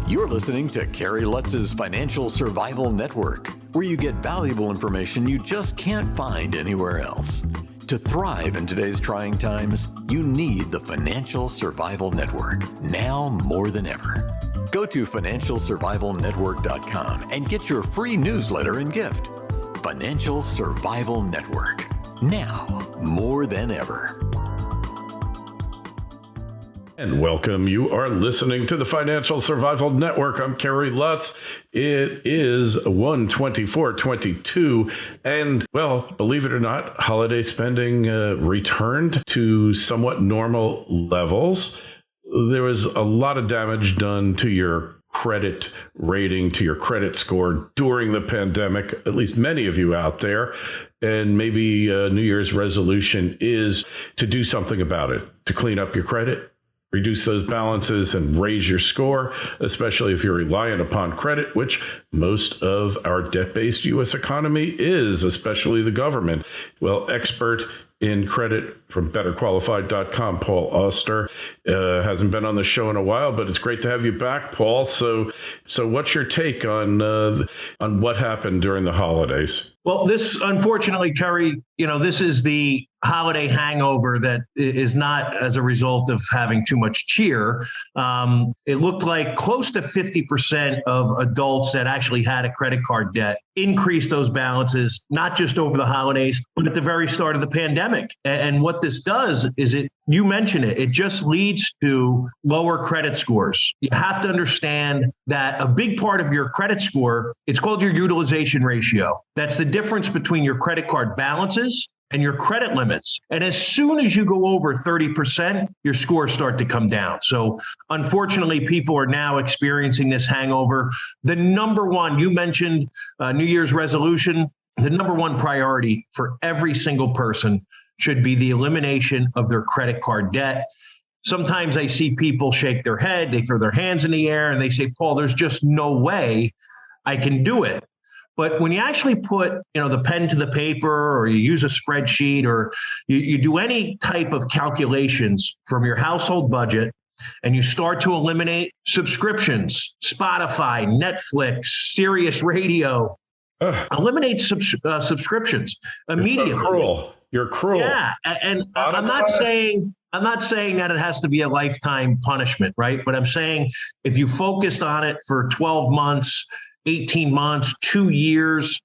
You're listening to Kerry Lutz's Financial Survival Network, where you get valuable information you just can't find anywhere else. To thrive in today's trying times, you need the Financial Survival Network, now more than ever. Go to financialsurvivalnetwork.com and get your free newsletter and gift. Financial Survival Network, now more than ever. And welcome. You are listening to the Financial Survival Network. I'm Kerry Lutz. It is 1/24/22. And, well, believe it or not, holiday spending returned to somewhat normal levels. There was a lot of damage done to your credit rating, to your credit score during the pandemic, at least many of you out there. And maybe a New Year's resolution is to do something about it, to clean up your credit, reduce those balances and raise your score, especially if you're reliant upon credit, which most of our debt-based U.S. economy is, especially the government. Well, expert in credit from BetterQualified.com, Paul Oster, hasn't been on the show in a while, but it's great to have you back, Paul. So what's your take on what happened during the holidays? Well, this, unfortunately, Kerry, this is the holiday hangover that is not as a result of having too much cheer. It looked like close to 50% of adults that actually had a credit card debt increased those balances, not just over the holidays, but at the very start of the pandemic. And what this does is you mentioned it just leads to lower credit scores. You have to understand that a big part of your credit score, it's called your utilization ratio. That's the difference between your credit card balances and your credit limits. And as soon as you go over 30%, your scores start to come down. So unfortunately, people are now experiencing this hangover. The number one, you mentioned New Year's resolution, the number one priority for every single person should be the elimination of their credit card debt. Sometimes I see people shake their head, they throw their hands in the air and they say, Paul, there's just no way I can do it. But when you actually put, the pen to the paper, or you use a spreadsheet, or you do any type of calculations from your household budget, and you start to eliminate subscriptions, Spotify, Netflix, Sirius Radio, eliminate subscriptions immediately. You're so cruel. You're cruel. Yeah, and I'm not saying that it has to be a lifetime punishment, right? But I'm saying if you focused on it for 12 months, 18 months, 2 years,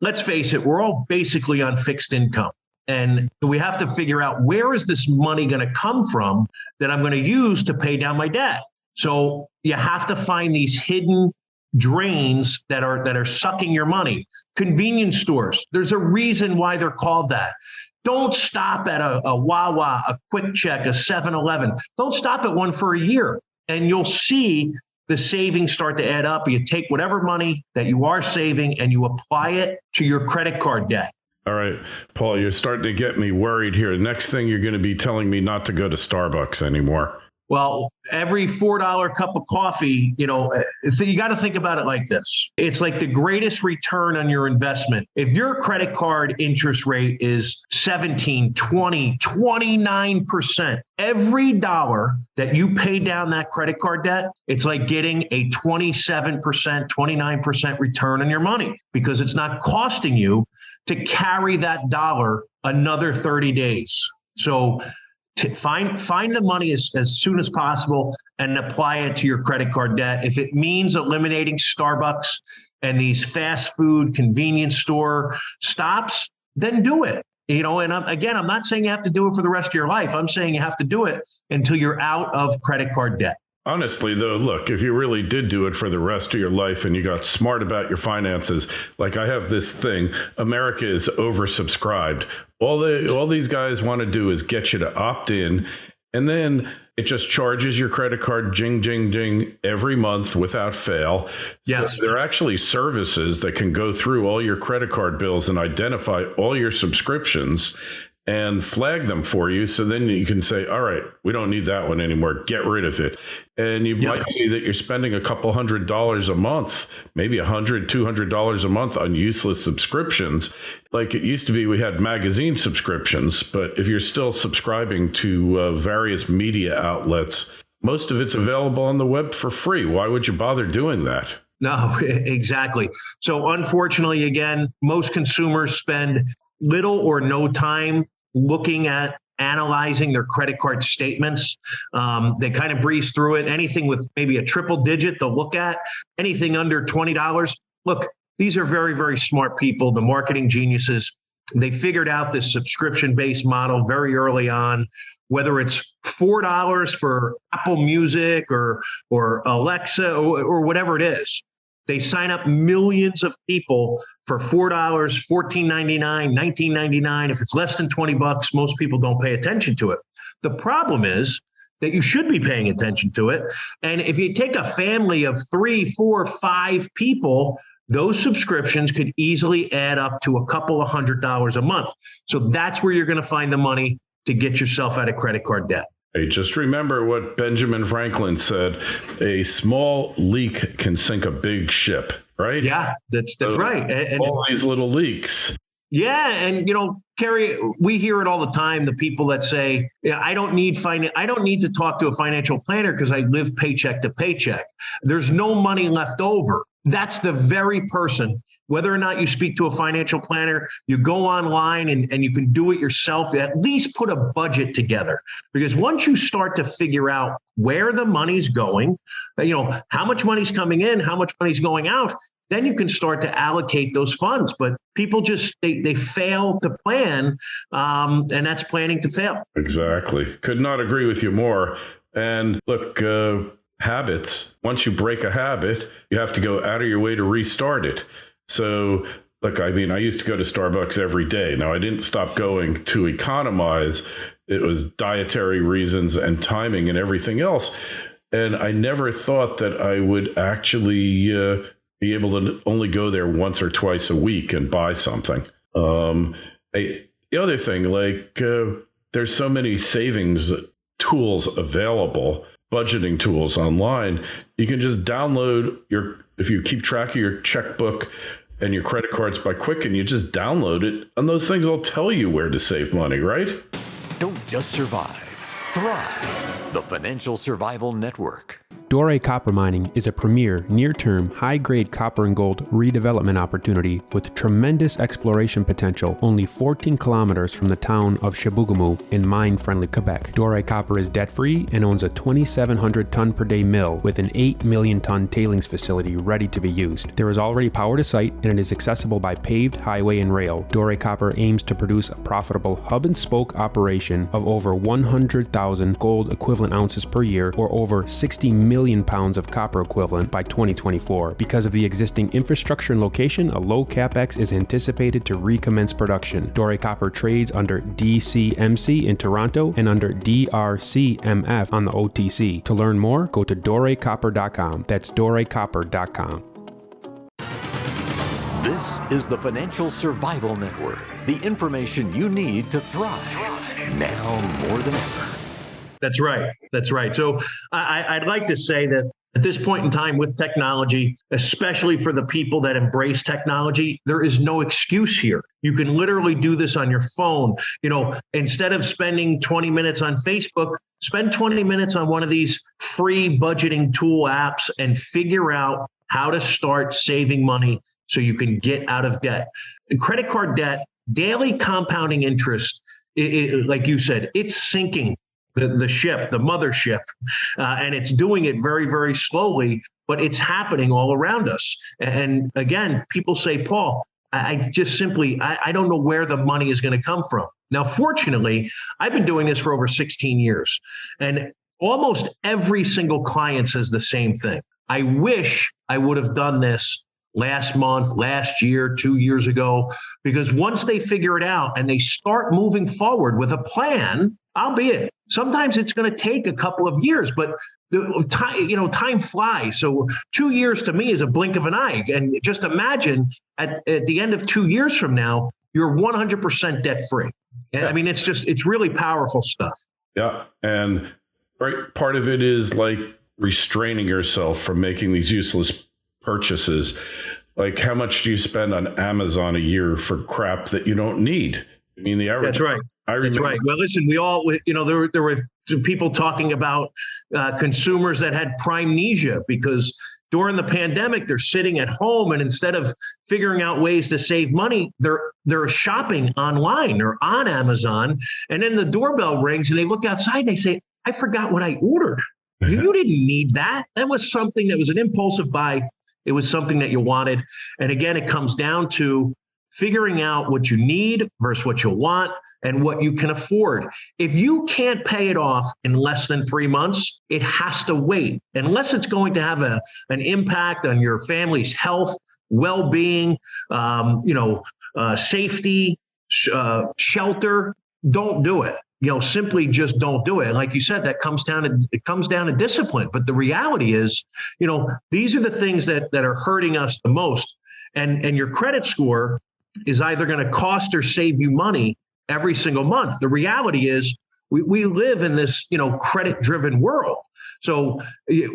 let's face it, we're all basically on fixed income. And we have to figure out, where is this money going to come from that I'm going to use to pay down my debt? So you have to find these hidden drains that are sucking your money. Convenience stores, there's a reason why they're called that. Don't stop at a Wawa, a Quick Check, a 7-Eleven. Don't stop at one for a year, and you'll see the savings start to add up. You take whatever money that you are saving and you apply it to your credit card debt. All right, Paul, you're starting to get me worried here. Next thing, you're going to be telling me not to go to Starbucks anymore. Well, every $4 cup of coffee, so you got to think about it like this. It's like the greatest return on your investment. If your credit card interest rate is 17, 20, 29%, every dollar that you pay down that credit card debt, it's like getting a 27%, 29% return on your money, because it's not costing you to carry that dollar another 30 days. So to find the money as soon as possible and apply it to your credit card debt. If it means eliminating Starbucks and these fast food convenience store stops, then do it. And I'm not saying you have to do it for the rest of your life. I'm saying you have to do it until you're out of credit card debt. Honestly, though, look, if you really did do it for the rest of your life and you got smart about your finances, like I have this thing, America is oversubscribed. All these guys want to do is get you to opt in, and then it just charges your credit card, jing, jing, jing, every month without fail. Yes. So there are actually services that can go through all your credit card bills and identify all your subscriptions and flag them for you. So then you can say, all right, we don't need that one anymore. Get rid of it. And you might see that you're spending a couple $100s a month, maybe $100, $200 a month on useless subscriptions. Like it used to be, we had magazine subscriptions, but if you're still subscribing to various media outlets, most of it's available on the web for free. Why would you bother doing that? No, exactly. So unfortunately, again, most consumers spend little or no time looking at analyzing their credit card statements. They kind of breeze through it. Anything with maybe a triple digit, they'll look at. Anything under $20. Look, these are very, very smart people, the marketing geniuses. They figured out this subscription-based model very early on, whether it's $4 for Apple Music or Alexa or whatever it is. They sign up millions of people for $4, $14.99, $19.99. If it's less than $20, most people don't pay attention to it. The problem is that you should be paying attention to it. And if you take a family of 3, 4, 5 people, those subscriptions could easily add up to a couple of $100s a month. So that's where you're going to find the money to get yourself out of credit card debt. Hey, just remember what Benjamin Franklin said: a small leak can sink a big ship, right? Yeah, that's right. And all these little leaks. Yeah, and Kerry, we hear it all the time. The people that say, I don't need to talk to a financial planner because I live paycheck to paycheck. There's no money left over. That's the very person. Whether or not you speak to a financial planner, you go online and you can do it yourself. At least put a budget together, because once you start to figure out where the money's going, how much money's coming in, how much money's going out, then you can start to allocate those funds. But people just, they fail to plan, and that's planning to fail. Exactly. Could not agree with you more. And look, habits, once you break a habit, you have to go out of your way to restart it. So, look, I used to go to Starbucks every day. Now, I didn't stop going to economize. It was dietary reasons and timing and everything else. And I never thought that I would actually be able to only go there once or twice a week and buy something. The other thing, there's so many savings tools available, budgeting tools online. You can just download if you keep track of your checkbook and your credit cards by Quicken, you just download it, and those things will tell you where to save money, right? Don't just survive, thrive. The Financial Survival Network. Dorae Copper Mining is a premier, near-term, high-grade copper and gold redevelopment opportunity with tremendous exploration potential only 14 kilometers from the town of Chibougamau in mine-friendly Quebec. Dorae Copper is debt-free and owns a 2,700-ton-per-day mill with an 8 million-ton tailings facility ready to be used. There is already power to site, and it is accessible by paved highway and rail. Dorae Copper aims to produce a profitable hub-and-spoke operation of over 100,000 gold equivalent ounces per year, or over 60 million pounds of copper equivalent by 2024. Because of the existing infrastructure and location, a low capex is anticipated to recommence production. Dorae Copper trades under DCMC in Toronto and under DRCMF on the OTC. To learn more, go to doraecopper.com. That's doraecopper.com. This is the Financial Survival Network. The information you need to thrive now more than ever. That's right. That's right. So I'd like to say that at this point in time with technology, especially for the people that embrace technology, there is no excuse here. You can literally do this on your phone. Instead of spending 20 minutes on Facebook, spend 20 minutes on one of these free budgeting tool apps and figure out how to start saving money so you can get out of debt. And credit card debt, daily compounding interest, like you said, it's sinking the ship, the mothership, and it's doing it very, very slowly, but it's happening all around us. And again, people say, Paul, I don't know where the money is going to come from. Now, fortunately, I've been doing this for over 16 years, and almost every single client says the same thing. I wish I would have done this last month, last year, 2 years ago, because once they figure it out and they start moving forward with a plan, albeit sometimes it's going to take a couple of years, but time flies. So 2 years to me is a blink of an eye. And just imagine at the end of 2 years from now, you're 100% debt free. Yeah. I mean, it's really powerful stuff. Yeah. And part of it is like restraining yourself from making these useless purchases. Like, how much do you spend on Amazon a year for crap that you don't need? I mean, the average. That's right. I remember. That's right. Well, listen, we all, there were people talking about consumers that had primnesia because during the pandemic, they're sitting at home, and instead of figuring out ways to save money, they're shopping online or on Amazon. And then the doorbell rings and they look outside and they say, I forgot what I ordered. You didn't need that. That was something that was an impulsive buy. It was something that you wanted. And again, it comes down to figuring out what you need versus what you want and what you can afford. If you can't pay it off in less than 3 months, it has to wait, unless it's going to have an impact on your family's health, well-being, safety, shelter. Don't do it. Simply just don't do it. Like you said, it comes down to discipline. But the reality is, these are the things that are hurting us the most. And your credit score is either going to cost or save you money every single month. The reality is we live in this, credit-driven world. So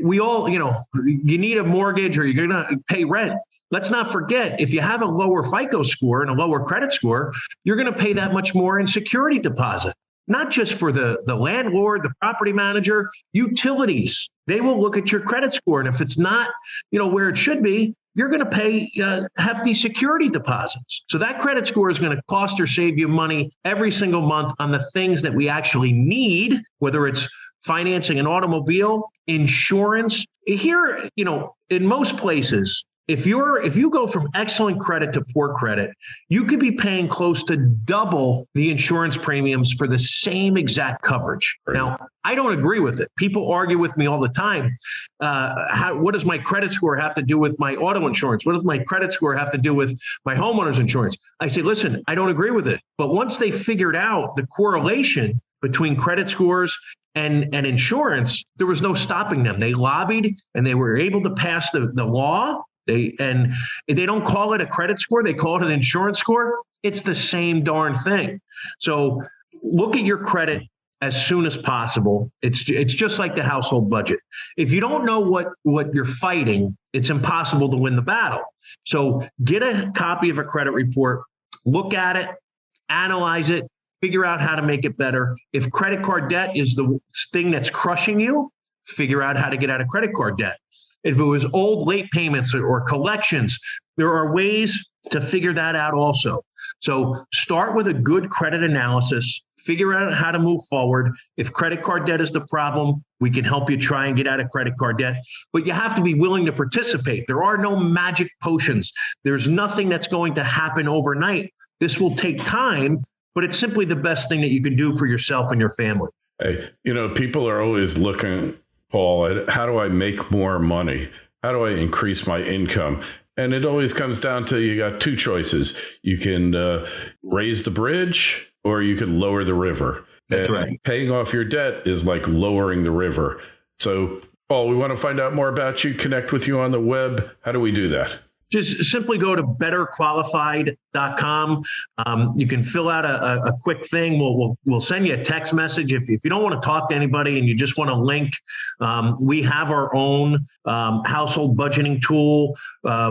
we all, you need a mortgage or you're going to pay rent. Let's not forget, if you have a lower FICO score and a lower credit score, you're going to pay that much more in security deposit. Not just for the landlord, the property manager, utilities. They will look at your credit score. And if it's not, where it should be, you're going to pay hefty security deposits. So that credit score is going to cost or save you money every single month on the things that we actually need, whether it's financing an automobile, insurance. Here, in most places, if you go from excellent credit to poor credit, you could be paying close to double the insurance premiums for the same exact coverage. Right. Now, I don't agree with it. People argue with me all the time. What does my credit score have to do with my auto insurance? What does my credit score have to do with my homeowner's insurance? I say, listen, I don't agree with it. But once they figured out the correlation between credit scores and insurance, there was no stopping them. They lobbied and they were able to pass the law. They don't call it a credit score. They call it an insurance score. It's the same darn thing. So look at your credit as soon as possible. It's just like the household budget. If you don't know what you're fighting, it's impossible to win the battle. So get a copy of a credit report, look at it, analyze it, figure out how to make it better. If credit card debt is the thing that's crushing you, figure out how to get out of credit card debt. If it was old late payments or collections, there are ways to figure that out also. So start with a good credit analysis, figure out how to move forward. If credit card debt is the problem, we can help you try and get out of credit card debt, but you have to be willing to participate. There are no magic potions. There's nothing that's going to happen overnight. This will take time, but it's simply the best thing that you can do for yourself and your family. Hey, people are always looking, Paul, how do I make more money? How do I increase my income? And it always comes down to you got two choices. You can raise the bridge or you can lower the river. That's and right. Paying off your debt is like lowering the river. So, Paul, we want to find out more about you, connect with you on the web. How do we do that? Just simply go to betterqualified.com. You can fill out a quick thing. We'll send you a text message. If you don't want to talk to anybody and you just want a link, we have our own household budgeting tool.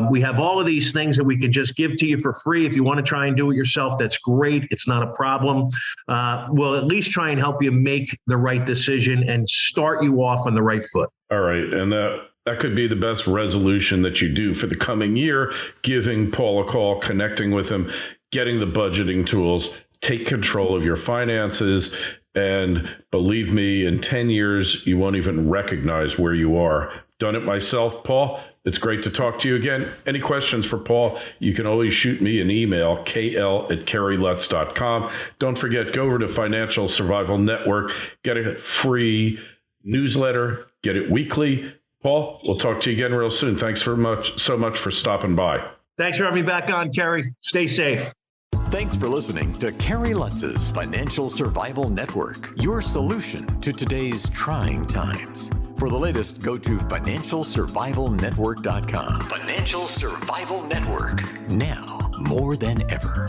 We have all of these things that we can just give to you for free. If you want to try and do it yourself, that's great. It's not a problem. We'll at least try and help you make the right decision and start you off on the right foot. All right. And that could be the best resolution that you do for the coming year, giving Paul a call, connecting with him, getting the budgeting tools, take control of your finances. And believe me, in 10 years, you won't even recognize where you are. Done it myself, Paul. It's great to talk to you again. Any questions for Paul, you can always shoot me an email, kl@kerrylutz.com. Don't forget, go over to Financial Survival Network, get a free newsletter, get it weekly. Paul, we'll talk to you again real soon. Thanks so much for stopping by. Thanks for having me back on, Kerry. Stay safe. Thanks for listening to Kerry Lutz's Financial Survival Network, your solution to today's trying times. For the latest, go to financialsurvivalnetwork.com. Financial Survival Network, now more than ever.